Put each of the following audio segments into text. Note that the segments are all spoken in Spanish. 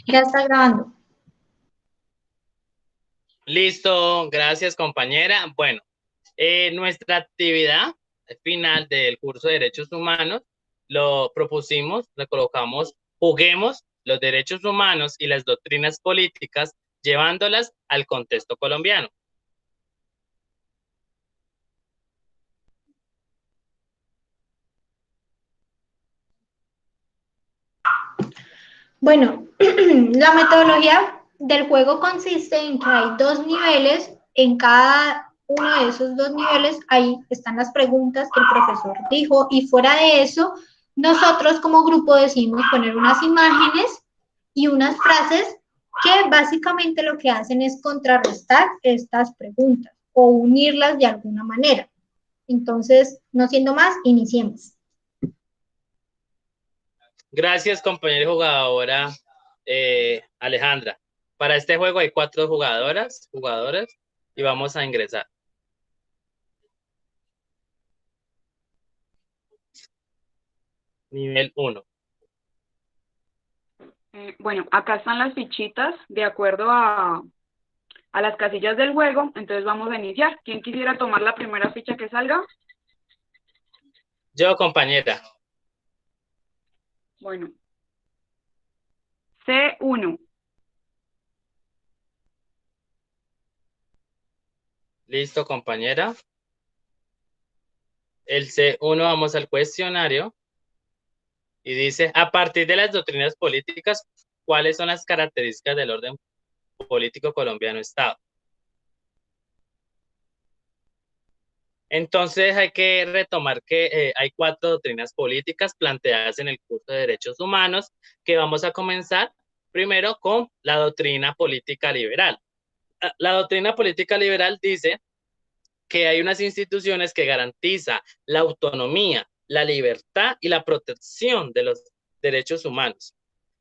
Ya está grabando. Listo, gracias compañera. Bueno, nuestra actividad final del curso de Derechos Humanos lo propusimos, le colocamos, juguemos los derechos humanos y las doctrinas políticas llevándolas al contexto colombiano. Bueno, la metodología del juego consiste en que hay dos niveles. En cada uno de esos dos niveles ahí están las preguntas que el profesor dijo y fuera de eso, nosotros como grupo decidimos poner unas imágenes y unas frases que básicamente lo que hacen es contrarrestar estas preguntas o unirlas de alguna manera. Entonces, no siendo más, iniciemos. Gracias compañera jugadora Alejandra. Para este juego hay 4 jugadoras, y vamos a ingresar. Nivel 1. Bueno, acá están las fichitas de acuerdo a las casillas del juego, entonces vamos a iniciar. ¿Quién quisiera tomar la primera ficha que salga? Yo, compañera. Bueno, C1. Listo, compañera. El C1, vamos al cuestionario y dice, a partir de las doctrinas políticas, ¿cuáles son las características del orden político colombiano Estado? Entonces hay que retomar que hay 4 doctrinas políticas planteadas en el curso de Derechos Humanos, que vamos a comenzar primero con la doctrina política liberal. La doctrina política liberal dice que hay unas instituciones que garantizan la autonomía, la libertad y la protección de los derechos humanos.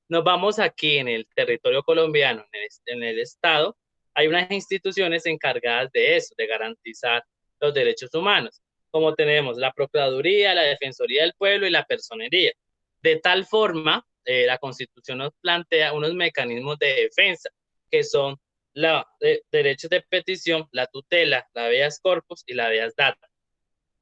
Nos vamos aquí en el territorio colombiano, en el Estado, hay unas instituciones encargadas de eso, de garantizar los derechos humanos, como tenemos la Procuraduría, la Defensoría del Pueblo y la Personería. De tal forma, la Constitución nos plantea unos mecanismos de defensa, que son derechos de petición, la tutela, la habeas corpus y la habeas data.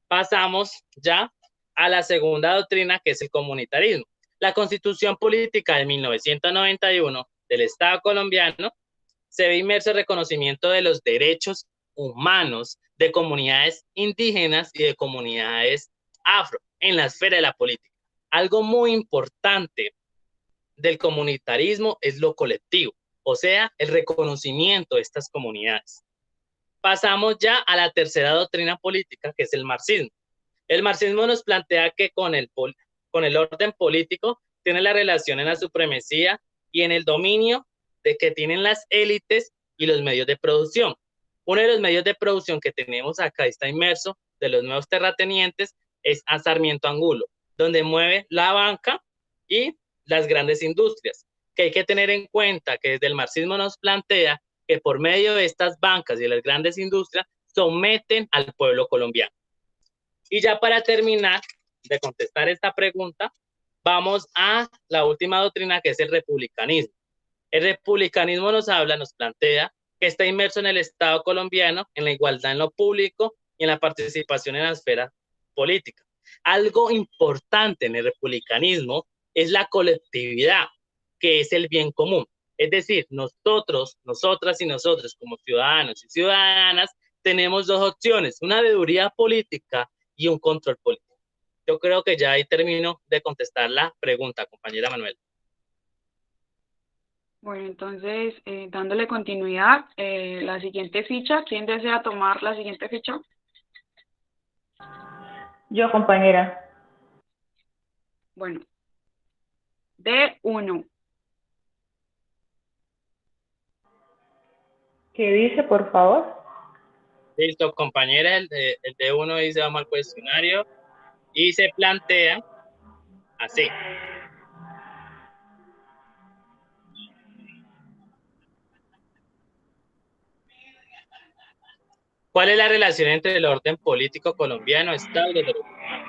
Pasamos ya a la segunda doctrina, que es el comunitarismo. La Constitución Política de 1991 del Estado colombiano se ve inmerso en reconocimiento de los derechos humanos de comunidades indígenas y de comunidades afro en la esfera de la política. Algo muy importante del comunitarismo es lo colectivo, o sea, el reconocimiento de estas comunidades. Pasamos ya a la tercera doctrina política, que es el marxismo. El marxismo nos plantea que con el orden político tiene la relación en la supremacía y en el dominio de que tienen las élites y los medios de producción. Uno de los medios de producción que tenemos acá está inmerso de los nuevos terratenientes es a Sarmiento Angulo, donde mueve la banca y las grandes industrias, que hay que tener en cuenta que desde el marxismo nos plantea que por medio de estas bancas y de las grandes industrias someten al pueblo colombiano. Y ya para terminar de contestar esta pregunta, vamos a la última doctrina, que es el republicanismo. El republicanismo nos habla, nos plantea que está inmerso en el Estado colombiano, en la igualdad en lo público y en la participación en la esfera política. Algo importante en el republicanismo es la colectividad, que es el bien común. Es decir, nosotros, nosotras y nosotros como ciudadanos y ciudadanas tenemos dos opciones, una veeduría política y un control político. Yo creo que ya ahí termino de contestar la pregunta, compañera Manuel. Bueno, entonces, dándole continuidad, la siguiente ficha, ¿quién desea tomar la siguiente ficha? Yo, compañera. Bueno, D1. ¿Qué dice, por favor? Listo, compañera, el de uno dice vamos al cuestionario y se plantea así. ¿Cuál es la relación entre el orden político colombiano, Estado y los derechos humanos?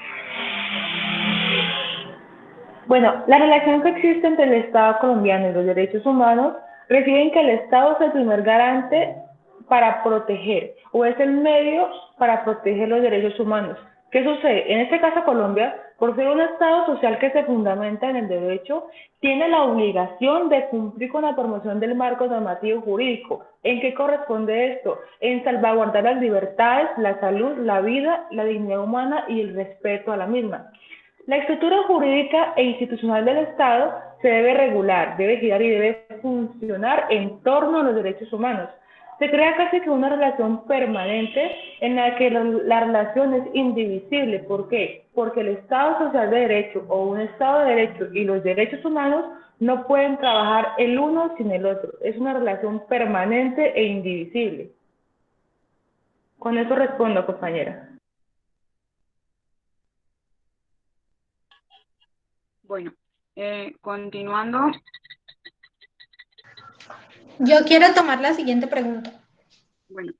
Bueno, la relación que existe entre el Estado colombiano y los derechos humanos reside en que el Estado es el primer garante para proteger, o es el medio para proteger los derechos humanos. ¿Qué sucede? En este caso Colombia, por ser un Estado social que se fundamenta en el derecho, tiene la obligación de cumplir con la promoción del marco normativo jurídico. ¿En qué corresponde esto? En salvaguardar las libertades, la salud, la vida, la dignidad humana y el respeto a la misma. La estructura jurídica e institucional del Estado se debe regular, debe girar y debe funcionar en torno a los derechos humanos. Se crea casi que una relación permanente en la que la relación es indivisible. ¿Por qué? Porque el Estado social de derecho o un Estado de derecho y los derechos humanos no pueden trabajar el uno sin el otro. Es una relación permanente e indivisible. Con eso respondo, compañera. Bueno, continuando. Yo quiero tomar la siguiente pregunta. Bueno,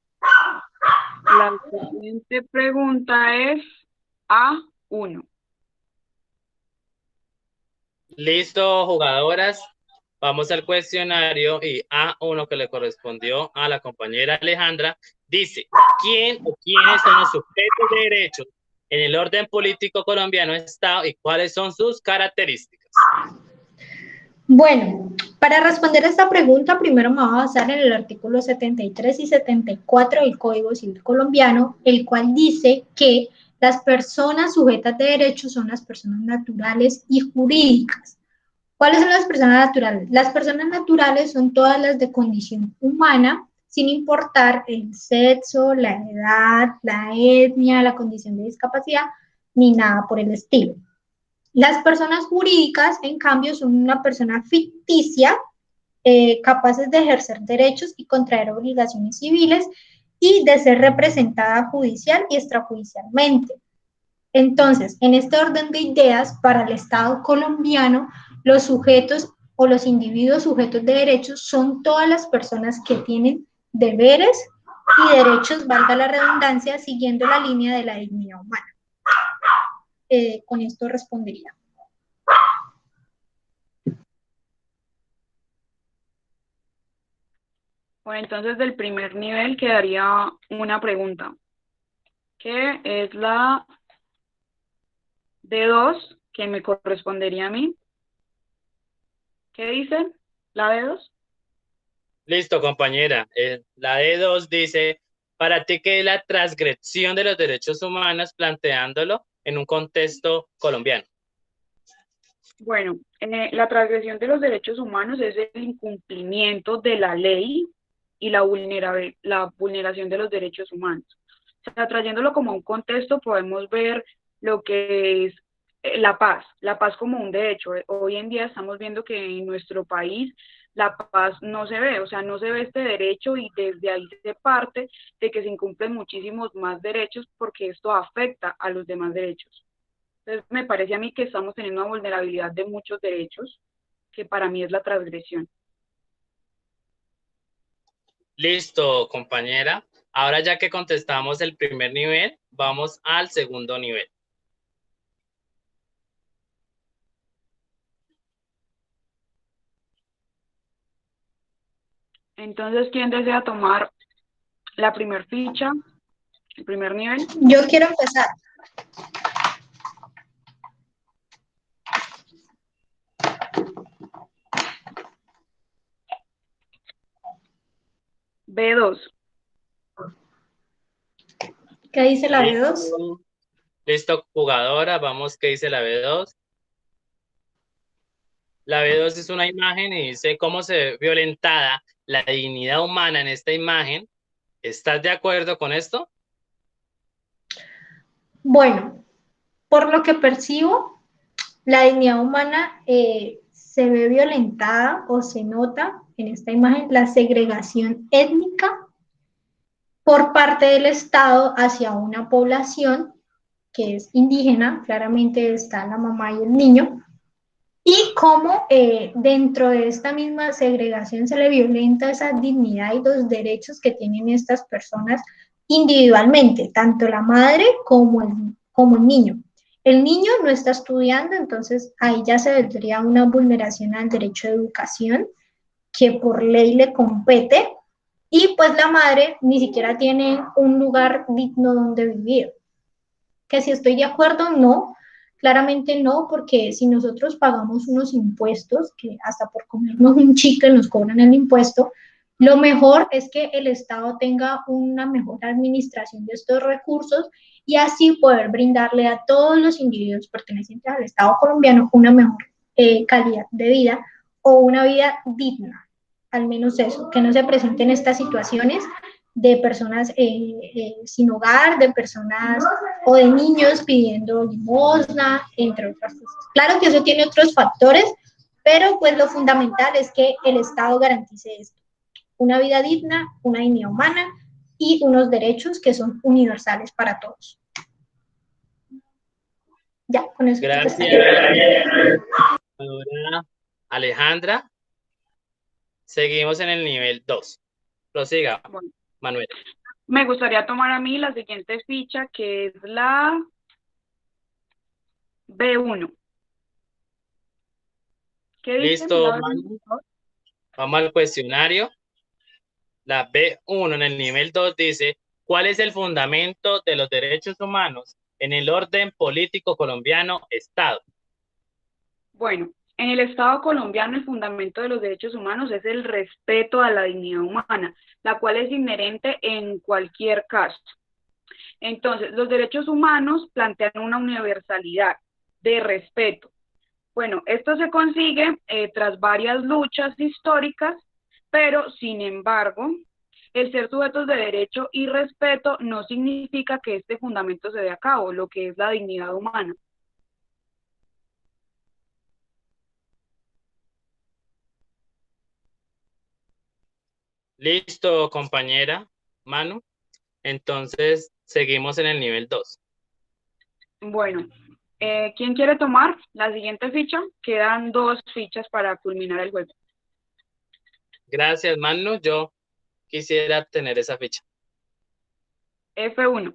la siguiente pregunta es A1. Listo, jugadoras. Vamos al cuestionario y A1 que le correspondió a la compañera Alejandra dice, ¿quién o quiénes son los sujetos de derechos en el orden político colombiano Estado y cuáles son sus características? Bueno, para responder a esta pregunta, primero me voy a basar en el artículo 73 y 74 del Código Civil colombiano, el cual dice que las personas sujetas de derechos son las personas naturales y jurídicas. ¿Cuáles son las personas naturales? Las personas naturales son todas las de condición humana, sin importar el sexo, la edad, la etnia, la condición de discapacidad, ni nada por el estilo. Las personas jurídicas, en cambio, son una persona ficticia, capaces de ejercer derechos y contraer obligaciones civiles y de ser representada judicial y extrajudicialmente. Entonces, en este orden de ideas, para el Estado colombiano, los sujetos o los individuos sujetos de derechos son todas las personas que tienen deberes y derechos, valga la redundancia, siguiendo la línea de la dignidad humana. Con esto respondería. Bueno, entonces del primer nivel quedaría una pregunta, que es la D2, que me correspondería a mí. ¿Qué dice la D2? Listo, compañera. La D2 dice, para ti, ¿qué es la transgresión de los derechos humanos planteándolo en un contexto colombiano? Bueno, la transgresión de los derechos humanos es el incumplimiento de la ley y la vulneración de los derechos humanos. O sea, trayéndolo como a un contexto, podemos ver lo que es la paz como un derecho. Hoy en día estamos viendo que en nuestro país la paz no se ve, o sea, no se ve este derecho y desde ahí se parte de que se incumplen muchísimos más derechos porque esto afecta a los demás derechos. Entonces, me parece a mí que estamos teniendo una vulnerabilidad de muchos derechos, que para mí es la transgresión. Listo, compañera. Ahora ya que contestamos el primer nivel, vamos al segundo nivel. Entonces, ¿quién desea tomar la primer ficha, el primer nivel? Yo quiero empezar. B2. ¿Qué dice la B2? Listo, jugadora. Vamos, ¿qué dice la B2? La B2 es una imagen y dice cómo se ve violentada la dignidad humana en esta imagen. ¿Estás de acuerdo con esto? Bueno, por lo que percibo, la dignidad humana se ve violentada o se nota en esta imagen la segregación étnica por parte del Estado hacia una población que es indígena, claramente está la mamá y el niño, y cómo dentro de esta misma segregación se le violenta esa dignidad y los derechos que tienen estas personas individualmente, tanto la madre como el niño. El niño no está estudiando, entonces ahí ya se vendría una vulneración al derecho de educación que por ley le compete, y pues la madre ni siquiera tiene un lugar digno donde vivir. Que si estoy de acuerdo, no, claramente no, porque si nosotros pagamos unos impuestos, que hasta por comernos un chicle nos cobran el impuesto, lo mejor es que el Estado tenga una mejor administración de estos recursos y así poder brindarle a todos los individuos pertenecientes al Estado colombiano una mejor calidad de vida o una vida digna, al menos eso, que no se presenten estas situaciones de personas sin hogar, de personas o de niños pidiendo limosna, entre otras cosas. Claro que eso tiene otros factores, pero pues lo fundamental es que el Estado garantice esto, una vida digna, una dignidad humana y unos derechos que son universales para todos. Ya, con eso. Gracias, Alejandra. Seguimos en el nivel 2. Prosiga, Bueno, Manuel. me gustaría tomar a mí la siguiente ficha, que es la B1. ¿Qué dice? Listo, Manu. Vamos al cuestionario. La B1 en el nivel 2 dice, ¿cuál es el fundamento de los derechos humanos en el orden político colombiano Estado? Bueno, en el Estado colombiano el fundamento de los derechos humanos es el respeto a la dignidad humana, la cual es inherente en cualquier caso. Entonces, los derechos humanos plantean una universalidad de respeto. Bueno, esto se consigue tras varias luchas históricas, pero sin embargo, el ser sujetos de derecho y respeto no significa que este fundamento se dé a cabo, lo que es la dignidad humana. Listo, compañera Manu. Entonces, seguimos en el nivel 2. Bueno, ¿quién quiere tomar la siguiente ficha? Quedan 2 fichas para culminar el juego. Gracias, Manu. Yo quisiera tener esa ficha. F1.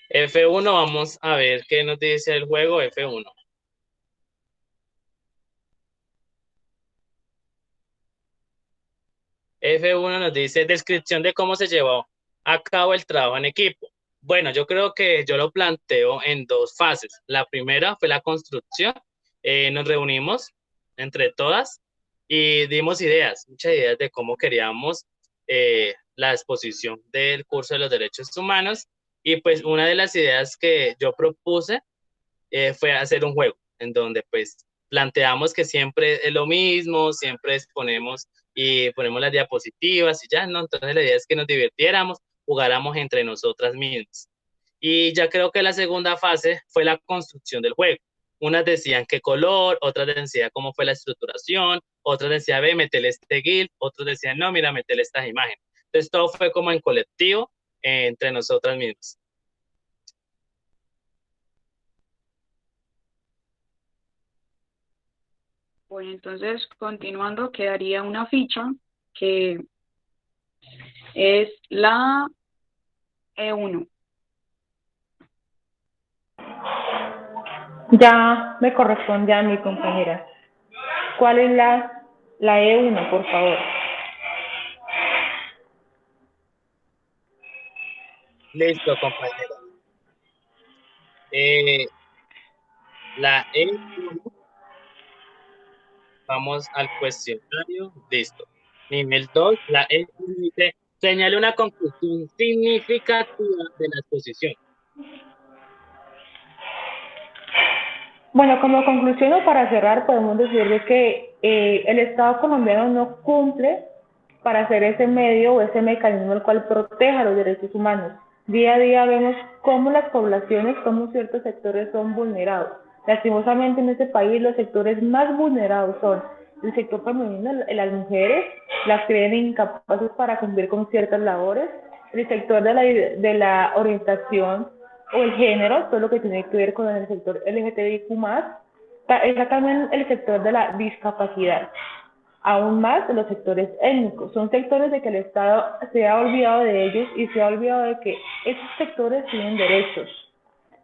F1, vamos a ver qué nos dice el juego F1. F1 nos dice descripción de cómo se llevó a cabo el trabajo en equipo. Bueno, yo creo que yo lo planteo en 2 fases. La primera fue la construcción. Nos reunimos entre todas y dimos ideas, muchas ideas de cómo queríamos la exposición del curso de los derechos humanos. Y pues una de las ideas que yo propuse fue hacer un juego en donde pues planteamos que siempre es lo mismo, siempre exponemos y ponemos las diapositivas y ya, ¿no? Entonces la idea es que nos divirtiéramos, jugáramos entre nosotras mismas. Y ya creo que la segunda fase fue la construcción del juego. Unas decían qué color, otras decían cómo fue la estructuración, otras decían, ve, metele este GIF, otros decían, no, mira, metele estas imágenes. Entonces todo fue como en colectivo, entre nosotras mismas. Bueno, entonces, continuando, quedaría una ficha que es la E1. Ya me corresponde a mi compañera. ¿Cuál es la E1, por favor? Listo, compañero. La E1, vamos al cuestionario, listo. Nivel 2, la E1 dice, señale una conclusión significativa de la exposición. Bueno, como conclusión o para cerrar, podemos decir de que el Estado colombiano no cumple para ser ese medio o ese mecanismo el cual proteja los derechos humanos. Día a día vemos cómo las poblaciones, cómo ciertos sectores son vulnerados. Lastimosamente en este país los sectores más vulnerados son el sector femenino, las mujeres, las creen incapaces para cumplir con ciertas labores, el sector de la orientación o el género, todo lo que tiene que ver con el sector LGTBIQ+, está también el sector de la discapacidad, aún más de los sectores étnicos. Son sectores de que el Estado se ha olvidado de ellos y se ha olvidado de que esos sectores tienen derechos.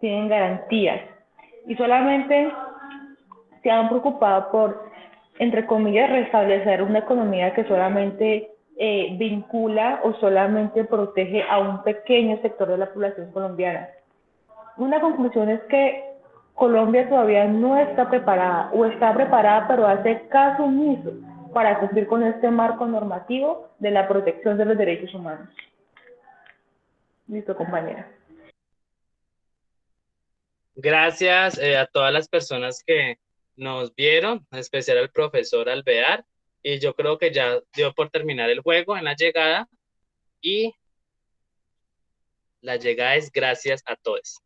tienen garantías y solamente se han preocupado por, entre comillas, restablecer una economía que solamente vincula o solamente protege a un pequeño sector de la población colombiana. Una conclusión es que Colombia todavía no está preparada o está preparada pero hace caso omiso para cumplir con este marco normativo de la protección de los derechos humanos. Listo, compañera. Gracias a todas las personas que nos vieron, en especial al profesor Alvear, y yo creo que ya dio por terminar el juego en la llegada, y la llegada es gracias a todos.